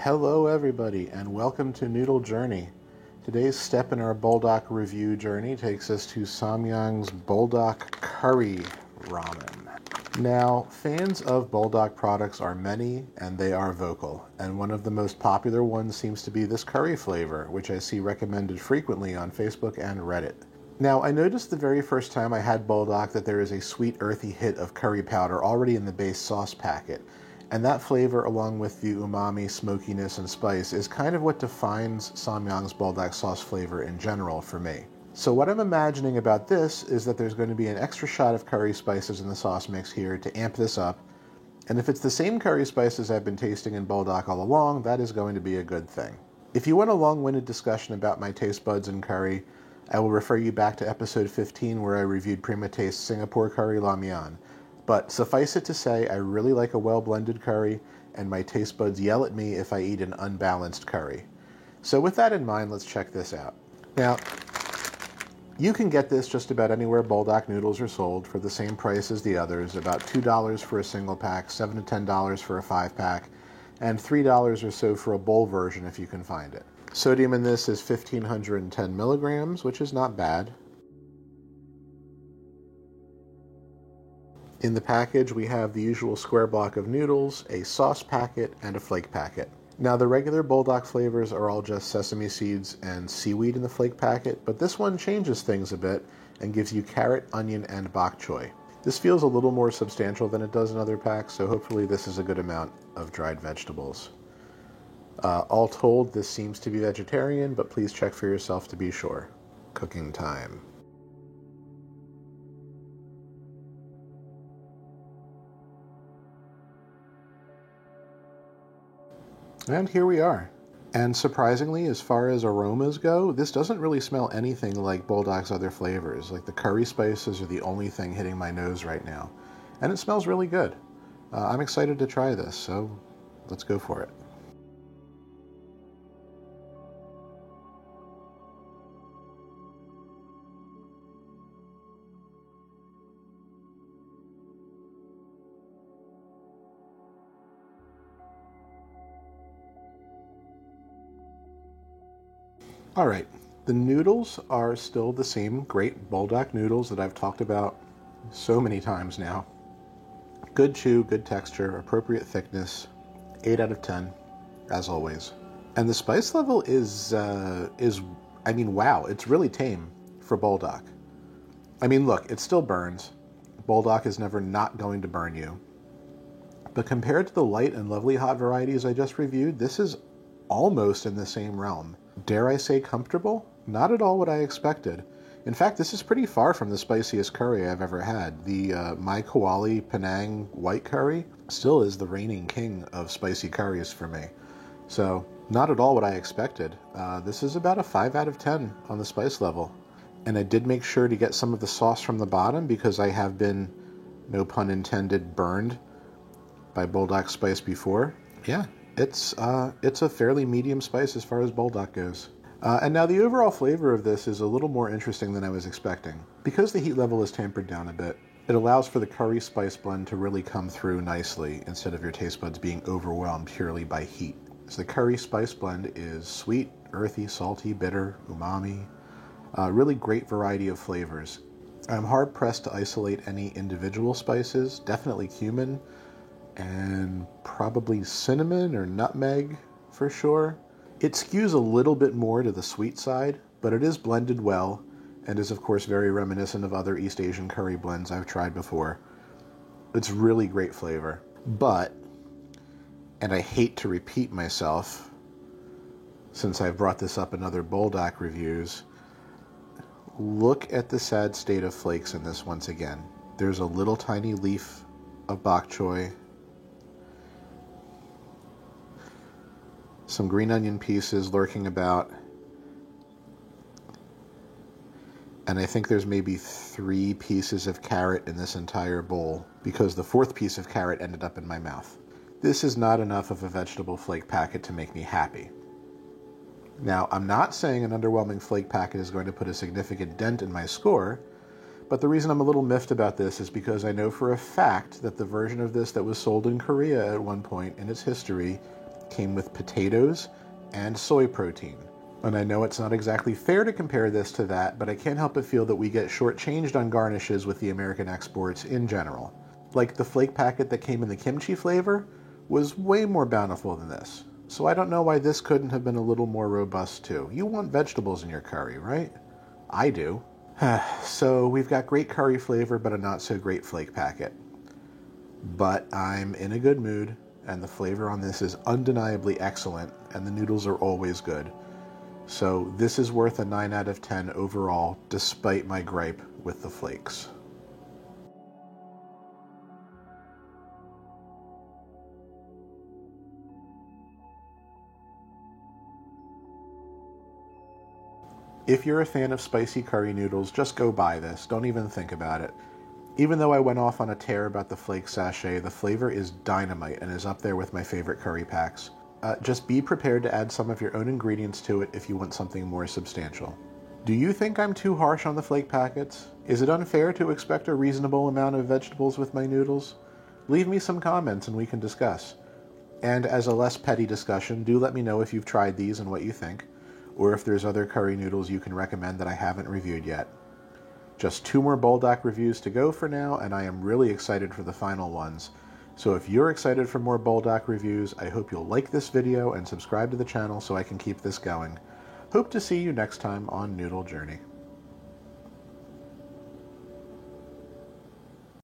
Hello everybody and welcome to Noodle Journey. Today's step in our Buldak review journey takes us to Samyang's Buldak Curry Ramen. Now, fans of Buldak products are many and they are vocal, and one of the most popular ones seems to be this curry flavor, which I see recommended frequently on Facebook and Reddit. Now, I noticed the very first time I had Buldak that there is a sweet earthy hit of curry powder already in the base sauce packet. And that flavor, along with the umami, smokiness, and spice, is kind of what defines Samyang's Buldak sauce flavor in general for me. So what I'm imagining about this is that there's going to be an extra shot of curry spices in the sauce mix here to amp this up. And if it's the same curry spices I've been tasting in Buldak all along, that is going to be a good thing. If you want a long-winded discussion about my taste buds in curry, I will refer you back to episode 15 where I reviewed Prima Taste Singapore Curry La Mian. But suffice it to say, I really like a well-blended curry, and my taste buds yell at me if I eat an unbalanced curry. So with that in mind, let's check this out. Now, you can get this just about anywhere Buldak noodles are sold for the same price as the others, about $2 for a single pack, $7 to $10 for a 5-pack, and $3 or so for a bowl version if you can find it. Sodium in this is 1,510 milligrams, which is not bad. In the package, we have the usual square block of noodles, a sauce packet, and a flake packet. Now, the regular Buldak flavors are all just sesame seeds and seaweed in the flake packet, but this one changes things a bit and gives you carrot, onion, and bok choy. This feels a little more substantial than it does in other packs, so hopefully this is a good amount of dried vegetables. All told, this seems to be vegetarian, but please check for yourself to be sure. Cooking time. And here we are. And surprisingly, as far as aromas go, this doesn't really smell anything like Buldak's other flavors. Like the curry spices are the only thing hitting my nose right now. And it smells really good. I'm excited to try this, so let's go for it. All right, the noodles are still the same great Buldak noodles that I've talked about so many times now. Good chew, good texture, appropriate thickness, 8 out of 10, as always. And the spice level is wow, it's really tame for Buldak. I mean, look, it still burns. Buldak is never not going to burn you. But compared to the light and lovely hot varieties I just reviewed, this is almost in the same realm. Dare I say comfortable? Not at all what I expected. In fact, this is pretty far from the spiciest curry I've ever had. The My Koali Penang white curry still is the reigning king of spicy curries for me. So, not at all what I expected. This is about a 5 out of 10 on the spice level. And I did make sure to get some of the sauce from the bottom because I have been, no pun intended, burned by Buldak spice before. Yeah. It's a fairly medium spice as far as Buldak goes. And now the overall flavor of this is a little more interesting than I was expecting. Because the heat level is tampered down a bit, it allows for the curry spice blend to really come through nicely instead of your taste buds being overwhelmed purely by heat. So the curry spice blend is sweet, earthy, salty, bitter, umami, really great variety of flavors. I'm hard pressed to isolate any individual spices, definitely cumin, and probably cinnamon or nutmeg for sure. It skews a little bit more to the sweet side, but it is blended well and is of course very reminiscent of other East Asian curry blends I've tried before. It's really great flavor, but, and I hate to repeat myself since I've brought this up in other Buldak reviews, look at the sad state of flakes in this once again. There's a little tiny leaf of bok choy, some green onion pieces lurking about, and I think there's maybe 3 pieces of carrot in this entire bowl because the 4th piece of carrot ended up in my mouth. This is not enough of a vegetable flake packet to make me happy. Now, I'm not saying an underwhelming flake packet is going to put a significant dent in my score, but the reason I'm a little miffed about this is because I know for a fact that the version of this that was sold in Korea at one point in its history came with potatoes and soy protein. And I know it's not exactly fair to compare this to that, but I can't help but feel that we get shortchanged on garnishes with the American exports in general. Like the flake packet that came in the kimchi flavor was way more bountiful than this. So I don't know why this couldn't have been a little more robust too. You want vegetables in your curry, right? I do. So we've got great curry flavor, but a not so great flake packet. But I'm in a good mood, and the flavor on this is undeniably excellent, and the noodles are always good. So this is worth a 9 out of 10 overall, despite my gripe with the flakes. If you're a fan of spicy curry noodles, just go buy this. Don't even think about it. Even though I went off on a tear about the flake sachet, the flavor is dynamite and is up there with my favorite curry packs. Just be prepared to add some of your own ingredients to it if you want something more substantial. Do you think I'm too harsh on the flake packets? Is it unfair to expect a reasonable amount of vegetables with my noodles? Leave me some comments and we can discuss. And as a less petty discussion, do let me know if you've tried these and what you think, or if there's other curry noodles you can recommend that I haven't reviewed yet. Just 2 more Buldak reviews to go for now, and I am really excited for the final ones. So if you're excited for more Buldak reviews, I hope you'll like this video and subscribe to the channel so I can keep this going. Hope to see you next time on Noodle Journey.